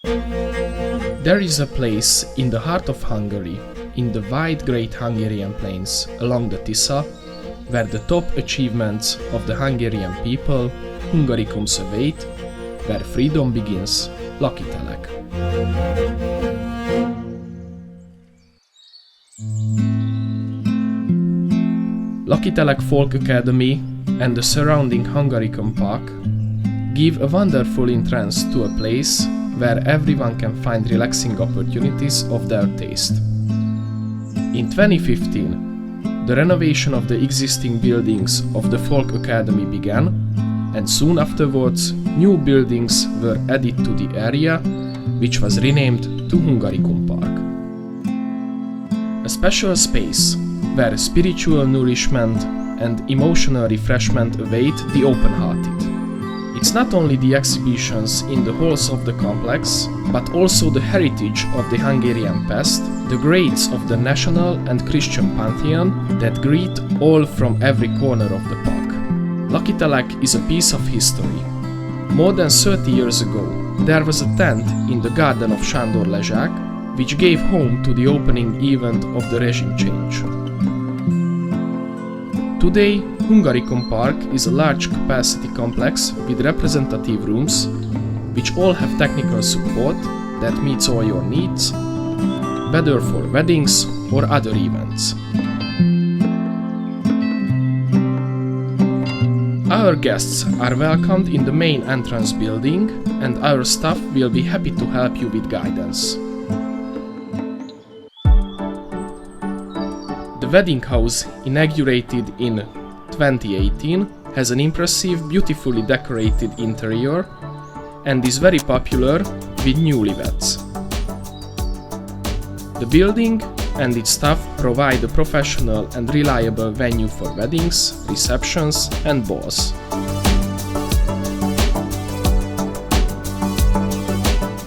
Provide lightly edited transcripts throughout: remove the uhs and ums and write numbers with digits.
There is a place in the heart of Hungary, in the wide Great Hungarian Plains along the Tisza, where the top achievements of the Hungarian people, Hungarikum Liget, where freedom begins, Lakitelek. Lakitelek Folk Academy and the surrounding Hungarikum Park give a wonderful entrance to a place where everyone can find relaxing opportunities of their taste. In 2015, the renovation of the existing buildings of the Folk Academy began, and soon afterwards new buildings were added to the area, which was renamed to Hungarikum Park. A special space where spiritual nourishment and emotional refreshment await the open-hearted. It's not only the exhibitions in the halls of the complex, but also the heritage of the Hungarian past, the greats of the national and Christian pantheon that greet all from every corner of the park. Lakitelek is a piece of history. More than 30 years ago, there was a tent in the garden of Sándor Lezsák, which gave home to the opening event of the regime change. Today, Hungarikum Park is a large capacity complex with representative rooms, which all have technical support that meets all your needs, whether for weddings or other events. Our guests are welcomed in the main entrance building, and our staff will be happy to help you with guidance. The wedding house, inaugurated in 2018, has an impressive, beautifully decorated interior and is very popular with newlyweds. The building and its staff provide a professional and reliable venue for weddings, receptions and balls.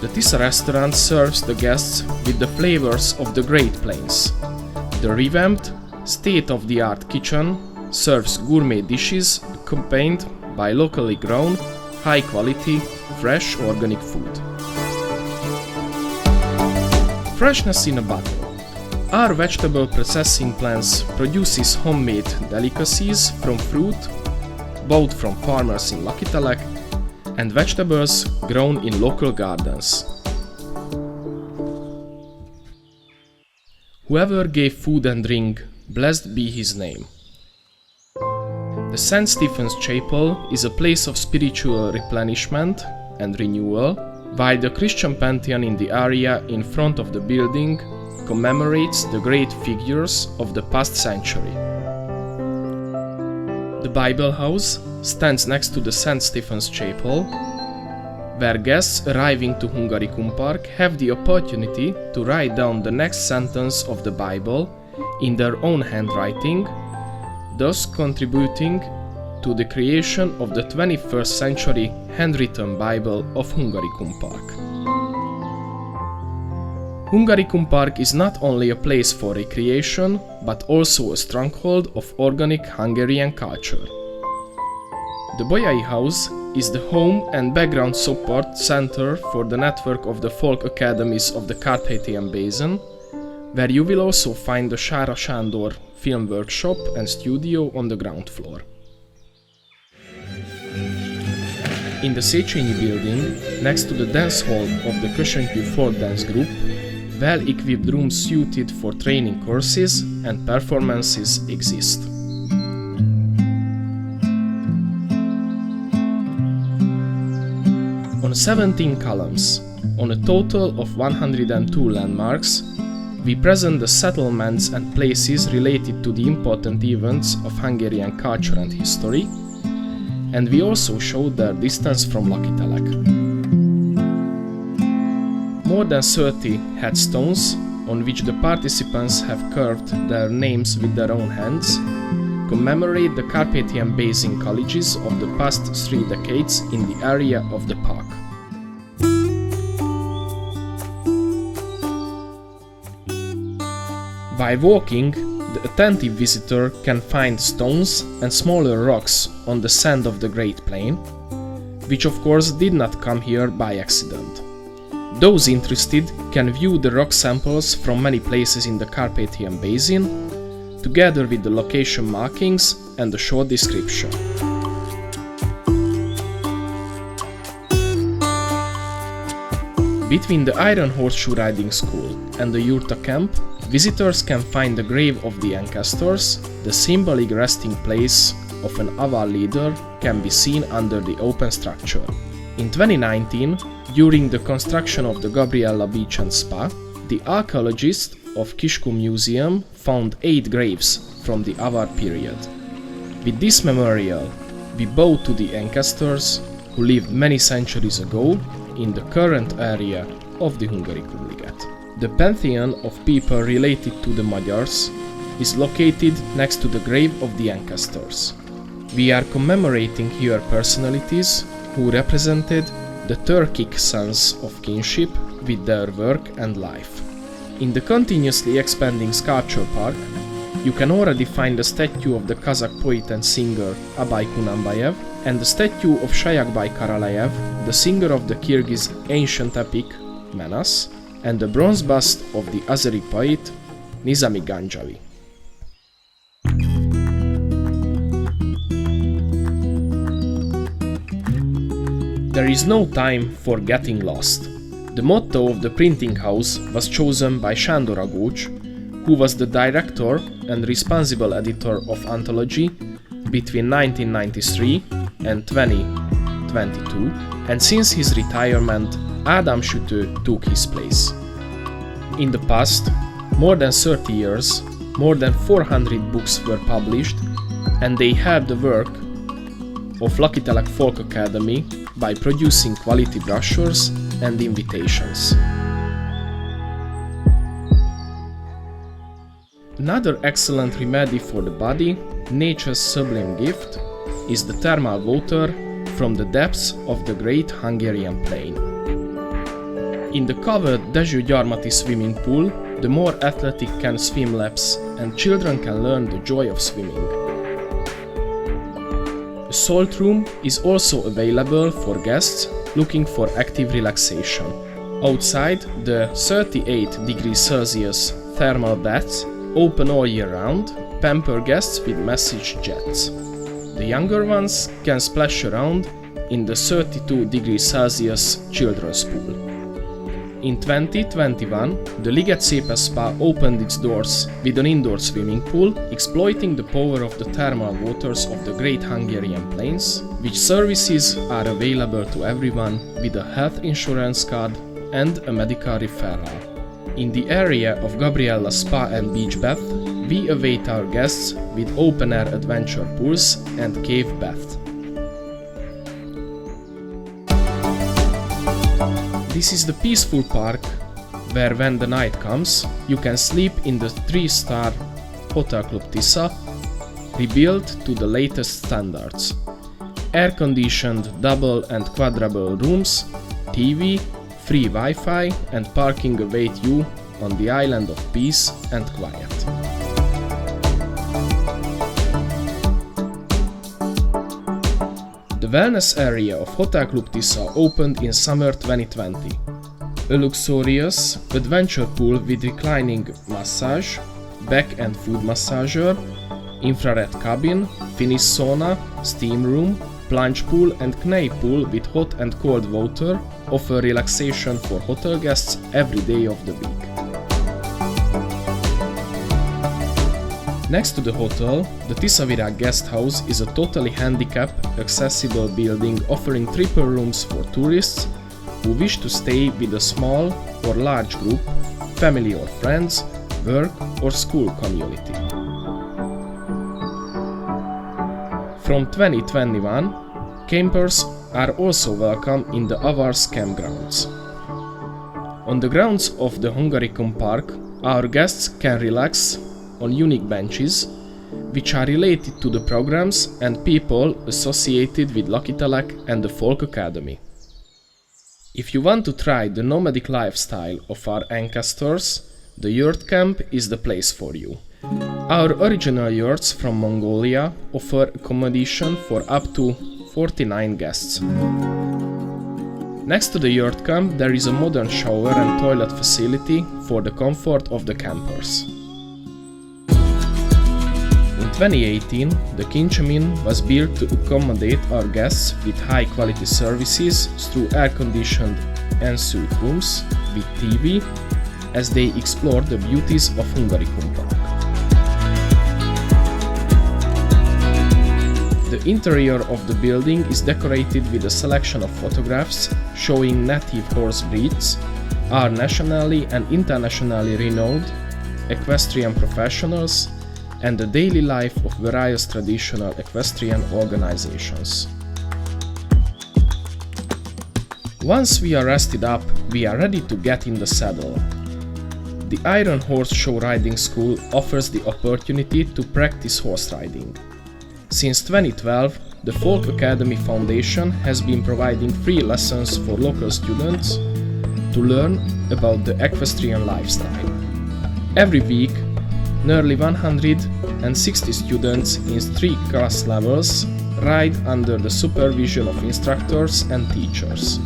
The Tisza restaurant serves the guests with the flavors of the Great Plains. The revamped, state-of-the-art kitchen serves gourmet dishes accompanied by locally grown, high-quality, fresh organic food. Freshness in a bottle. Our vegetable processing plants produces homemade delicacies from fruit bought from farmers in Lakitelek and vegetables grown in local gardens. Whoever gave food and drink, blessed be his name. The St. Stephen's Chapel is a place of spiritual replenishment and renewal, while the Christian pantheon in the area in front of the building commemorates the great figures of the past century. The Bible House stands next to the St. Stephen's Chapel, where guests arriving to Hungarikum Park have the opportunity to write down the next sentence of the Bible in their own handwriting, thus contributing to the creation of the 21st century handwritten Bible of Hungarikum Park. Hungarikum Park is not only a place for recreation, but also a stronghold of organic Hungarian culture. The Bolyai House is the home and background support center for the network of the folk academies of the Carpathian Basin, where you will also find the Sára Sándor film workshop and studio on the ground floor. In the Széchenyi building, next to the dance hall of the Köszöntjű Folk Dance Group, well-equipped rooms suited for training courses and performances exist. On 17 columns, on a total of 102 landmarks, we present the settlements and places related to the important events of Hungarian culture and history, and we also show their distance from Lakitelek. More than 30 headstones, on which the participants have carved their names with their own hands, commemorate the Carpathian Basin colleges of the past 3 decades in the area of the park. While walking, the attentive visitor can find stones and smaller rocks on the sand of the Great Plain, which of course did not come here by accident. Those interested can view the rock samples from many places in the Carpathian Basin, together with the location markings and a short description. Between the Iron Horseshoe Riding School and the Yurta camp, visitors can find the grave of the ancestors. The symbolic resting place of an Avar leader can be seen under the open structure. In 2019, during the construction of the Gabriella Beach and Spa, the archaeologists of Kishkum Museum found 8 graves from the Avar period. With this memorial, we bow to the ancestors who lived many centuries ago in the current area of the Hungarikum Liget. The pantheon of people related to the Magyars is located next to the grave of the ancestors. We are commemorating here personalities who represented the Turkic sense of kinship with their work and life. In the continuously expanding sculpture park, you can already find the statue of the Kazakh poet and singer Abay Kunanbayev and the statue of Shayakbay Karalayev, the singer of the Kyrgyz ancient epic Menas, and the bronze bust of the Azeri poet Nizami Ganjavi. There is no time for getting lost. The motto of the printing house was chosen by Sándor Agócs, who was the director and responsible editor of Anthology between 1993 and 2022, and since his retirement, Ádám Sütő took his place. In the past, more than 30 years, more than 400 books were published, and they helped the work of Lucky Telek Folk Academy by producing quality brochures and invitations. Another excellent remedy for the body, nature's sublime gift, is the thermal water from the depths of the Great Hungarian Plain. In the covered Dezső Gyarmati swimming pool, the more athletic can swim laps and children can learn the joy of swimming. A salt room is also available for guests looking for active relaxation. Outside, the 38 degrees Celsius thermal baths, open all year round, pamper guests with massage jets. The younger ones can splash around in the 32 degrees Celsius children's pool. In 2021, the Liget Szépe Spa opened its doors with an indoor swimming pool, exploiting the power of the thermal waters of the Great Hungarian Plains, which services are available to everyone with a health insurance card and a medical referral. In the area of Gabriella Spa and Beach Bath, we await our guests with open-air adventure pools and cave bath. This is the peaceful park where when the night comes, you can sleep in the 3-star Hotel Club Tisza, rebuilt to the latest standards. Air-conditioned double and quadruple rooms, TV, free Wi-Fi and parking await you on the island of peace and quiet. The wellness area of Hotel Club Tisza opened in summer 2020. A luxurious adventure pool with reclining massage, back and foot massager, infrared cabin, Finnish sauna, steam room, plunge pool and knee pool with hot and cold water offer relaxation for hotel guests every day of the week. Next to the hotel, the Tiszavirág guest house is a totally handicapped, accessible building offering triple rooms for tourists who wish to stay with a small or large group, family or friends, work or school community. From 2021, campers are also welcome in the Avars campgrounds. On the grounds of the Hungarikum Park, our guests can relax on unique benches, which are related to the programs and people associated with Lucky Telek and the Folk Academy. If you want to try the nomadic lifestyle of our ancestors, the yurt camp is the place for you. Our original yurts from Mongolia offer accommodation for up to 49 guests. Next to the yurt camp, there is a modern shower and toilet facility for the comfort of the campers. In 2018, the Kinchemin was built to accommodate our guests with high-quality services through air-conditioned ensuite rooms with TV as they explore the beauties of Hungarikum Park. The interior of the building is decorated with a selection of photographs showing native horse breeds, our nationally and internationally renowned equestrian professionals, and the daily life of various traditional equestrian organizations. Once we are rested up, we are ready to get in the saddle. The Iron Horse Show Riding School offers the opportunity to practice horse riding. Since 2012, the Folk Academy Foundation has been providing free lessons for local students to learn about the equestrian lifestyle. Every week, nearly 160 students in 3 class levels ride under the supervision of instructors and teachers.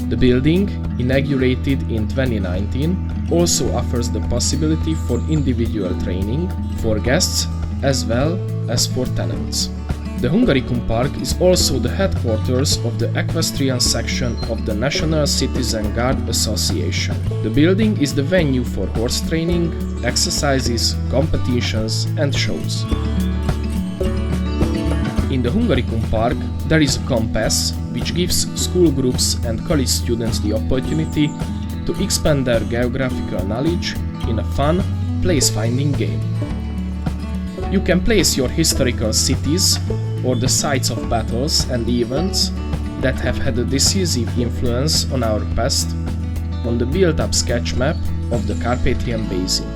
The building, inaugurated in 2019, also offers the possibility for individual training for guests as well as for tenants. The Hungarikum Park is also the headquarters of the equestrian section of the National Citizen Guard Association. The building is the venue for horse training, exercises, competitions and shows. In the Hungarikum Park, there is a compass which gives school groups and college students the opportunity to expand their geographical knowledge in a fun, place-finding game. You can place your historical cities or the sites of battles and events that have had a decisive influence on our past on the built-up sketch map of the Carpathian Basin.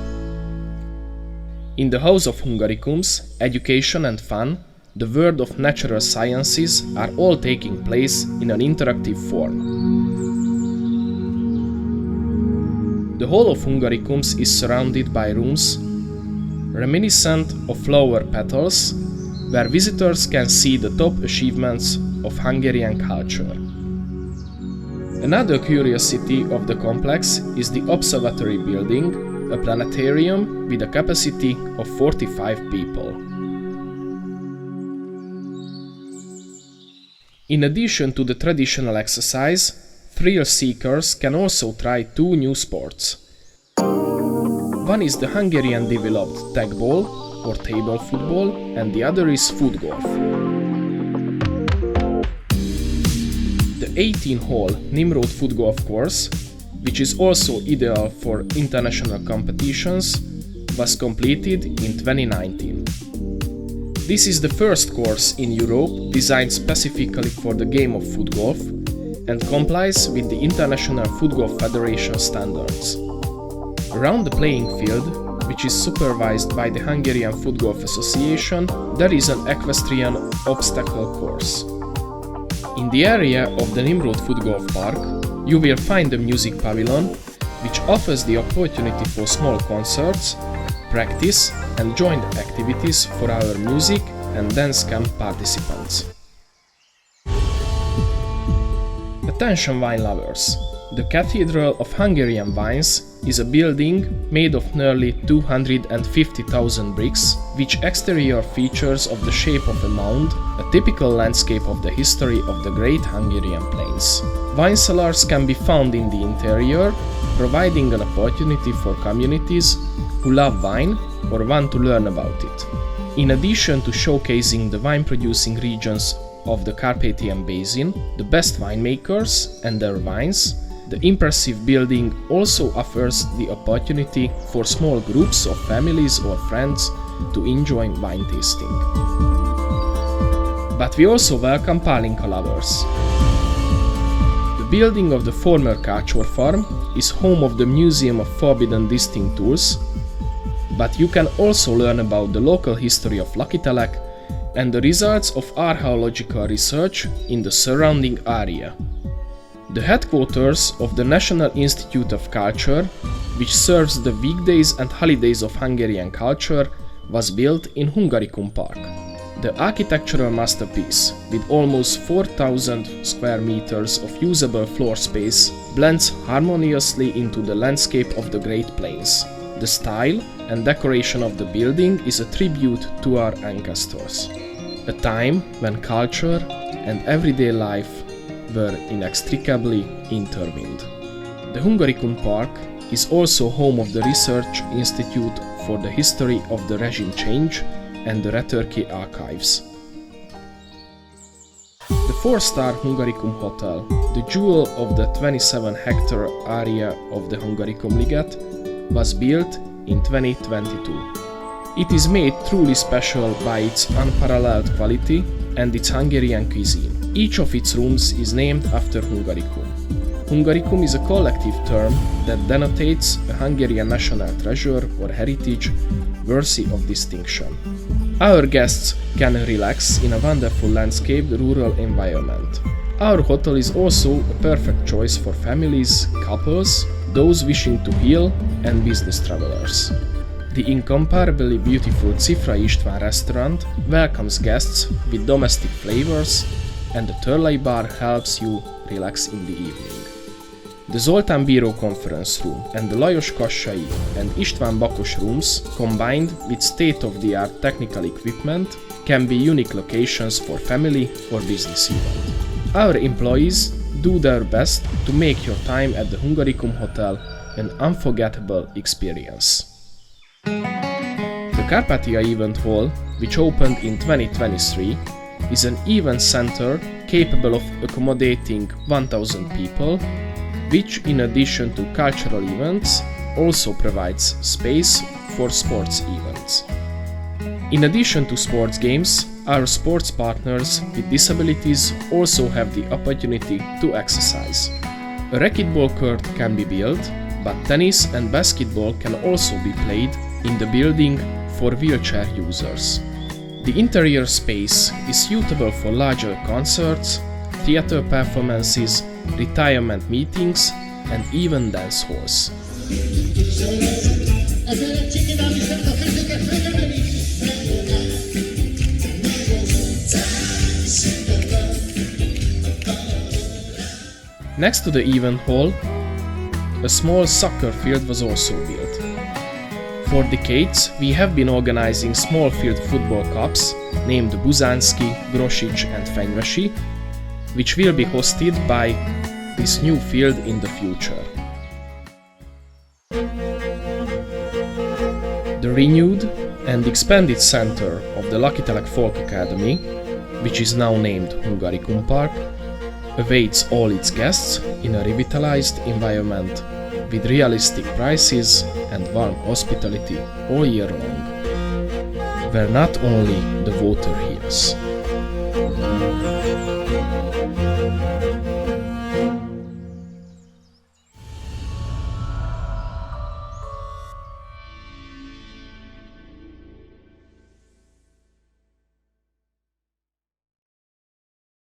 In the House of Hungarikums, education and fun, the world of natural sciences are all taking place in an interactive form. The whole of Hungarikums is surrounded by rooms reminiscent of flower petals, where visitors can see the top achievements of Hungarian culture. Another curiosity of the complex is the observatory building, a planetarium with a capacity of 45 people. In addition to the traditional exercise, thrill seekers can also try 2 new sports. One is the Hungarian developed tag ball or table football, and the other is foot golf. The 18-hole Nimrod foot golf course, which is also ideal for international competitions, was completed in 2019. This is the first course in Europe designed specifically for the game of foot golf and complies with the International Foot Golf Federation standards. Around the playing field, which is supervised by the Hungarian Foot Golf Association, there is an equestrian obstacle course. In the area of the Nimrod Foot Golf Park, you will find the music pavilion, which offers the opportunity for small concerts, practice and joint activities for our music and dance camp participants. Attention wine lovers! The Cathedral of Hungarian Wines is a building made of nearly 250,000 bricks, which exterior features of the shape of a mound, a typical landscape of the history of the Great Hungarian Plains. Wine cellars can be found in the interior, providing an opportunity for communities who love wine or want to learn about it. In addition to showcasing the wine-producing regions of the Carpathian Basin, the best winemakers and their wines, the impressive building also offers the opportunity for small groups of families or friends to enjoy wine tasting. But we also welcome Pálinka lovers. The building of the former Kácsor farm is home of the Museum of Forbidden Distinct Tools, but you can also learn about the local history of Lakitelek and the results of archaeological research in the surrounding area. The headquarters of the National Institute of Culture, which serves the weekdays and holidays of Hungarian culture, was built in Hungarikum Park. The architectural masterpiece, with almost 4,000 square meters of usable floor space, blends harmoniously into the landscape of the Great Plains. The style and decoration of the building is a tribute to our ancestors, a time when culture and everyday life were inextricably intertwined. The Hungarikum Park is also home of the Research Institute for the History of the Regime Change and the Returki Archives. The 4-star Hungarikum Hotel, the jewel of the 27-hectare area of the Hungarikum Liget, was built in 2022. It is made truly special by its unparalleled quality and its Hungarian cuisine. Each of its rooms is named after Hungarikum. Hungarikum is a collective term that denotates a Hungarian national treasure or heritage worthy of distinction. Our guests can relax in a wonderful landscaped rural environment. Our hotel is also a perfect choice for families, couples, those wishing to heal, and business travelers. The incomparably beautiful Cifra István restaurant welcomes guests with domestic flavors, and the Törlei bar helps you relax in the evening. The Zoltán Bíró conference room and the Lajos Kassai and István Bakos rooms, combined with state-of-the-art technical equipment, can be unique locations for family or business event. Our employees do their best to make your time at the Hungarikum Hotel an unforgettable experience. The Carpathia Event Hall, which opened in 2023, is an event center capable of accommodating 1,000 people, which in addition to cultural events also provides space for sports events. In addition to sports games, our sports partners with disabilities also have the opportunity to exercise. A racquetball court can be built, but tennis and basketball can also be played in the building for wheelchair users. The interior space is suitable for larger concerts, theater performances, retirement meetings, and even dance halls. Next to the event hall, a small soccer field was also built. For decades, we have been organizing small field football cups named Buzánszky, Grosics and Fenyvesi, which will be hosted by this new field in the future. The renewed and expanded center of the Lakitelek Folk Academy, which is now named Hungarikum Park, awaits all its guests in a revitalized environment with realistic prices and warm hospitality all year long, where not only the water heals.